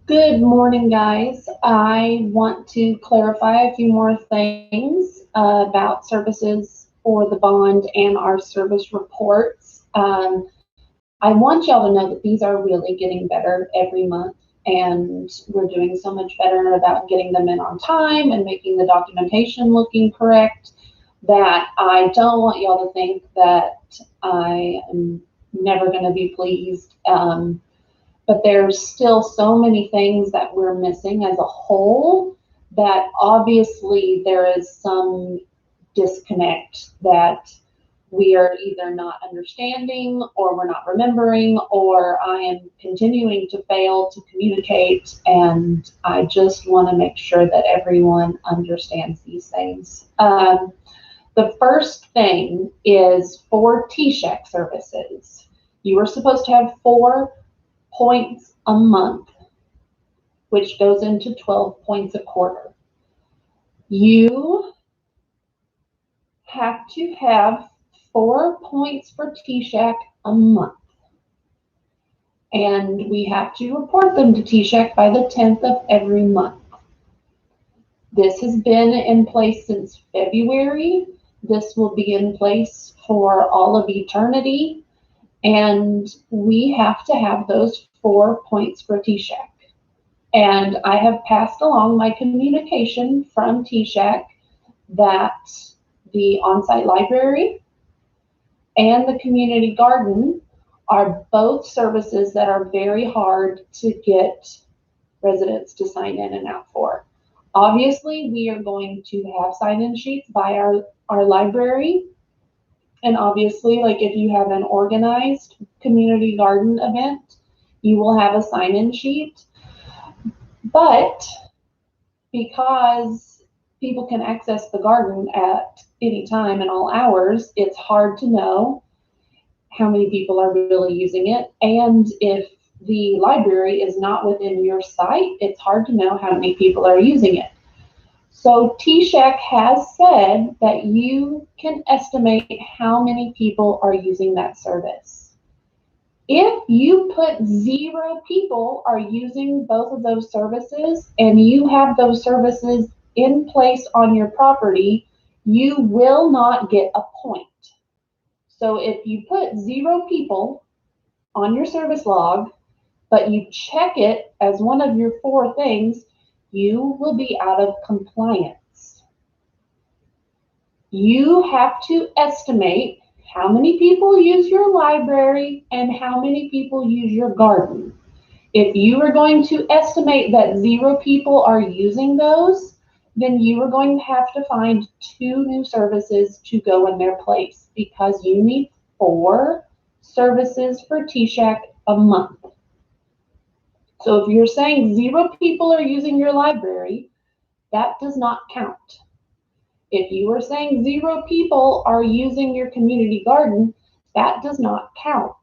Good morning, guys. I want to clarify a few more things about services for the bond and our service reports. I want y'all to know that these are really getting better every month, and we're doing so much better about getting them in on time and making the documentation looking correct that I don't want y'all to think that I am never going to be pleased. But there's still so many things that we're missing as a whole that obviously there is some disconnect that we are either not understanding or we're not remembering or I am continuing to fail to communicate, and I just want to make sure that everyone understands these things. The first thing is for TShack services. You are supposed to have 4 points a month, which goes into 12 points a quarter. You have to have 4 points for TShack a month. And we have to report them to TShack by the 10th of every month. This has been in place since February. This will be in place for all of eternity. And we have to have those 4 points for TShack. And I have passed along my communication from TShack that the on-site library and the community garden are both services that are very hard to get residents to sign in and out for. Obviously, we are going to have sign-in sheets by our library. And obviously, like if you have an organized community garden event, you will have a sign-in sheet. But because people can access the garden at any time and all hours, it's hard to know how many people are really using it. And if the library is not within your site, it's hard to know how many people are using it. So TShack has said that you can estimate how many people are using that service. If you put 0 people are using both of those services and you have those services in place on your property, you will not get a point. So if you put 0 people on your service log, but you check it as one of your 4 things, you will be out of compliance. You have to estimate how many people use your library and how many people use your garden. If you are going to estimate that 0 people are using those, then you are going to have to find 2 new services to go in their place because you need 4 services for TShack a month. So if you're saying 0 people are using your library, that does not count. If you are saying 0 people are using your community garden, that does not count.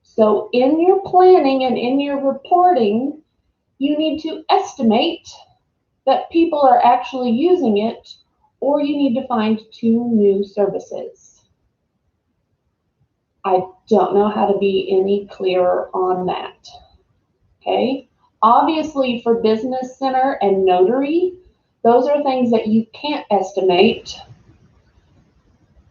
So in your planning and in your reporting, you need to estimate that people are actually using it, or you need to find 2 new services. I don't know how to be any clearer on that. Okay? Obviously, for business center and notary, those are things that you can't estimate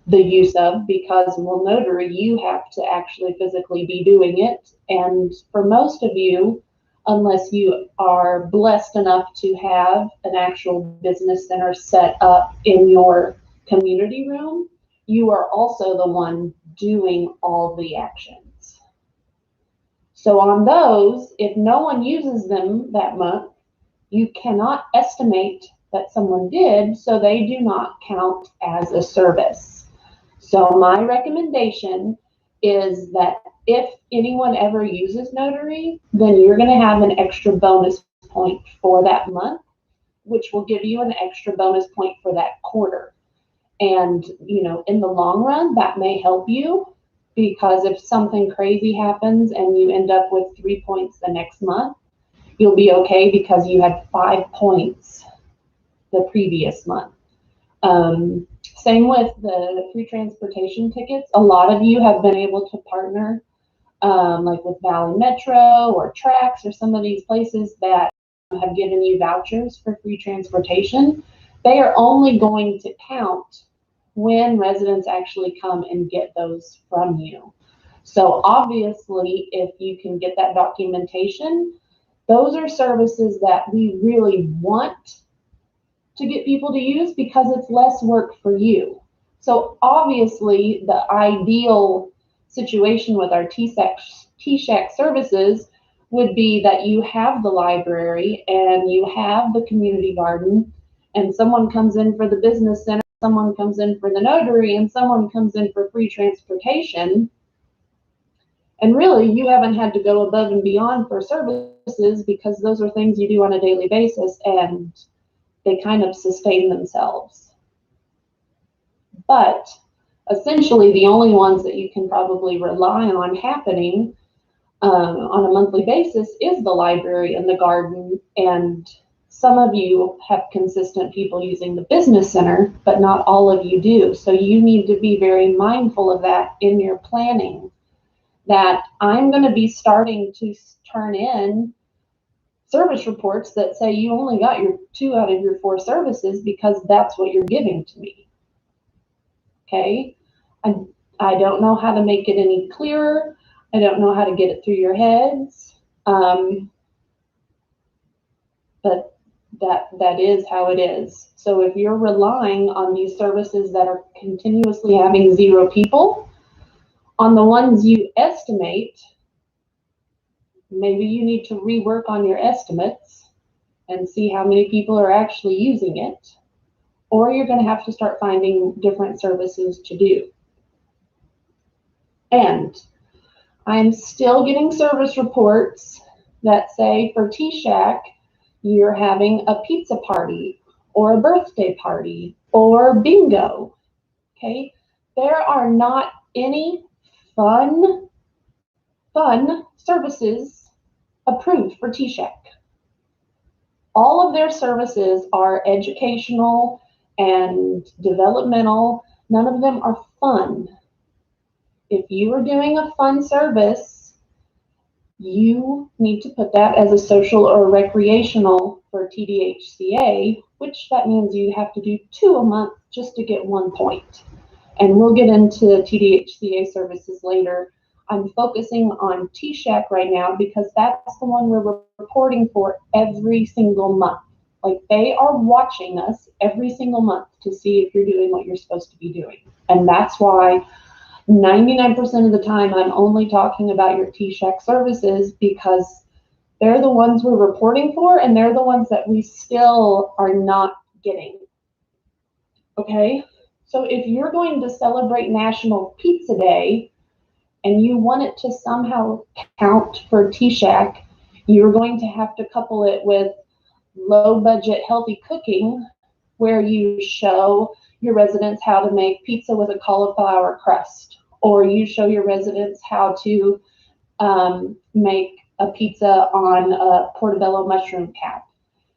the use of because, well, notary, you have to actually physically be doing it. And for most of you, unless you are blessed enough to have an actual business center set up in your community room, you are also the one doing all the actions. So on those, if no one uses them that month, you cannot estimate that someone did, so they do not count as a service. So my recommendation is that if anyone ever uses notary, then you're going to have an extra bonus point for that month, which will give you an extra bonus point for that quarter. And, in the long run, that may help you because if something crazy happens and you end up with 3 points the next month, you'll be okay because you had 5 points the previous month. Same with the free transportation tickets. A lot of you have been able to partner like with Valley Metro or Trax or some of these places that have given you vouchers for free transportation, they are only going to count when residents actually come and get those from you. So obviously, if you can get that documentation, those are services that we really want to get people to use because it's less work for you. So obviously, the ideal situation with our TShack services would be that you have the library and you have the community garden, and someone comes in for the business center, someone comes in for the notary, and someone comes in for free transportation. And really, you haven't had to go above and beyond for services because those are things you do on a daily basis and they kind of sustain themselves. But essentially, the only ones that you can probably rely on happening on a monthly basis is the library and the garden. And some of you have consistent people using the business center, but not all of you do. So you need to be very mindful of that in your planning, that I'm going to be starting to turn in service reports that say you only got your 2 out of your 4 services because that's what you're giving to me. Okay? I don't know how to make it any clearer. I don't know how to get it through your heads. But that is how it is. So if you're relying on these services that are continuously having 0 people, on the ones you estimate, maybe you need to rework on your estimates and see how many people are actually using it, or you're going to have to start finding different services to do. And I'm still getting service reports that say for TShack, you're having a pizza party or a birthday party or bingo. Okay, there are not any fun services approved for TShack. All of their services are educational and developmental. None of them are fun. If you are doing a fun service, you need to put that as a social or recreational for TDHCA, which that means you have to do 2 a month just to get 1 point. And we'll get into TDHCA services later. I'm focusing on TShack right now because that's the one we're reporting for every single month. Like, they are watching us every single month to see if you're doing what you're supposed to be doing. And that's why 99% of the time I'm only talking about your TShack services, because they're the ones we're reporting for and they're the ones that we still are not getting. Okay? So if you're going to celebrate National Pizza Day and you want it to somehow count for TShack, you're going to have to couple it with low budget healthy cooking, where you show your residents how to make pizza with a cauliflower crust, or you show your residents how to make a pizza on a portobello mushroom cap.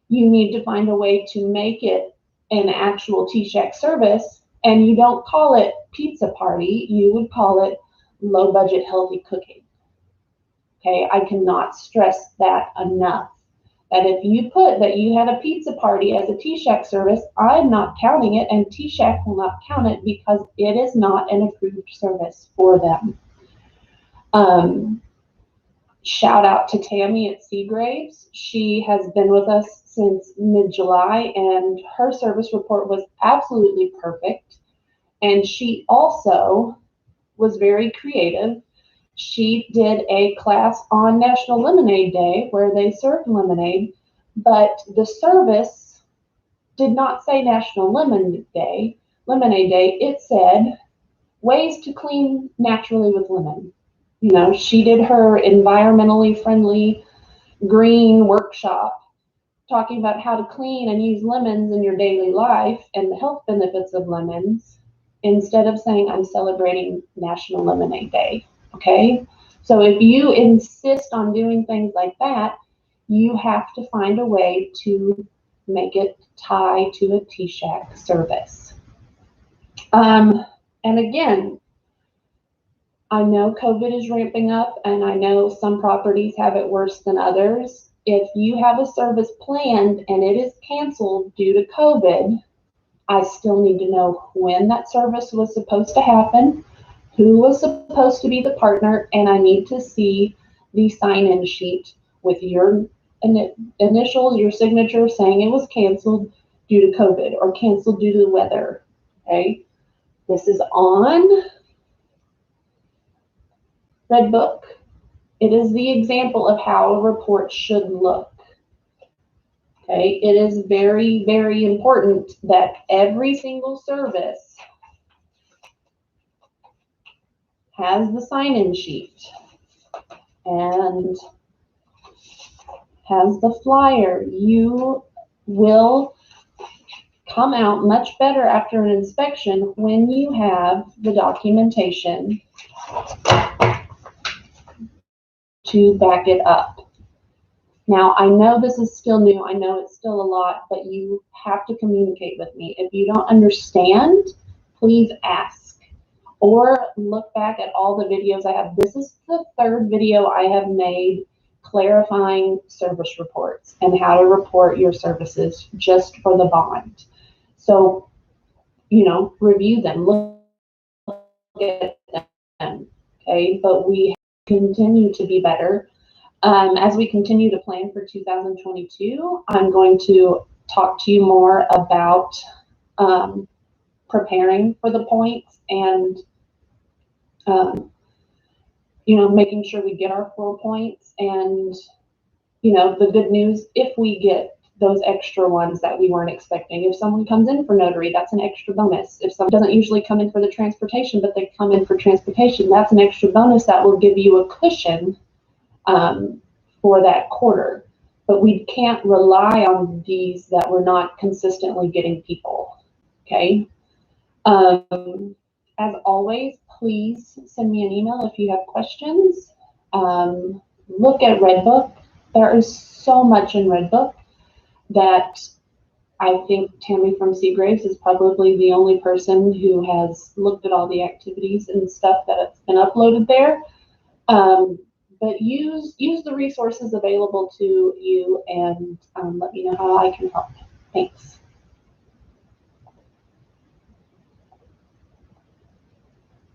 You need to find a way to make it an actual TShack service, and you don't call it pizza party, you would call it low budget healthy cooking. Okay, I cannot stress that enough. That if you put that you had a pizza party as a TShack service, I'm not counting it, and TShack will not count it because it is not an approved service for them. Shout out to Tammy at Seagraves. She has been with us since mid-July, and her service report was absolutely perfect. And she also was very creative. She did a class on National Lemonade Day where they served lemonade, but the service did not say National Lemonade Day. It said ways to clean naturally with lemon. You know, she did her environmentally friendly green workshop talking about how to clean and use lemons in your daily life and the health benefits of lemons, instead of saying I'm celebrating National Lemonade Day. Okay, so if you insist on doing things like that, you have to find a way to make it tie to a TShack service. And again, I know COVID is ramping up, and I know some properties have it worse than others. If you have a service planned and it is canceled due to COVID, I still need to know when that service was supposed to happen, who was supposed to be the partner, and I need to see the sign-in sheet with your initials, your signature saying it was canceled due to COVID or canceled due to the weather. Okay, this is on Redbook. It is the example of how a report should look. Okay, it is very, very important that every single service has the sign-in sheet and has the flyer. You will come out much better after an inspection when you have the documentation to back it up. Now, I know this is still new. I know it's still a lot, but you have to communicate with me. If you don't understand, please ask or look back at all the videos I have. This is the third video I have made clarifying service reports and how to report your services just for the bond. So, review them, look at them, okay? But we continue to be better. As we continue to plan for 2022, I'm going to talk to you more about preparing for the points and, making sure we get our 4 points. And, the good news, if we get those extra ones that we weren't expecting, if someone comes in for notary, that's an extra bonus. If someone doesn't usually come in for the transportation, but they come in for transportation, that's an extra bonus that will give you a cushion for that quarter. But we can't rely on these that we're not consistently getting people, okay? As always, please send me an email if you have questions. Look at Redbook. There is so much in Redbook that I think Tammy from Seagraves is probably the only person who has looked at all the activities and stuff that has been uploaded there. But use the resources available to you and let me know how I can help. Thanks.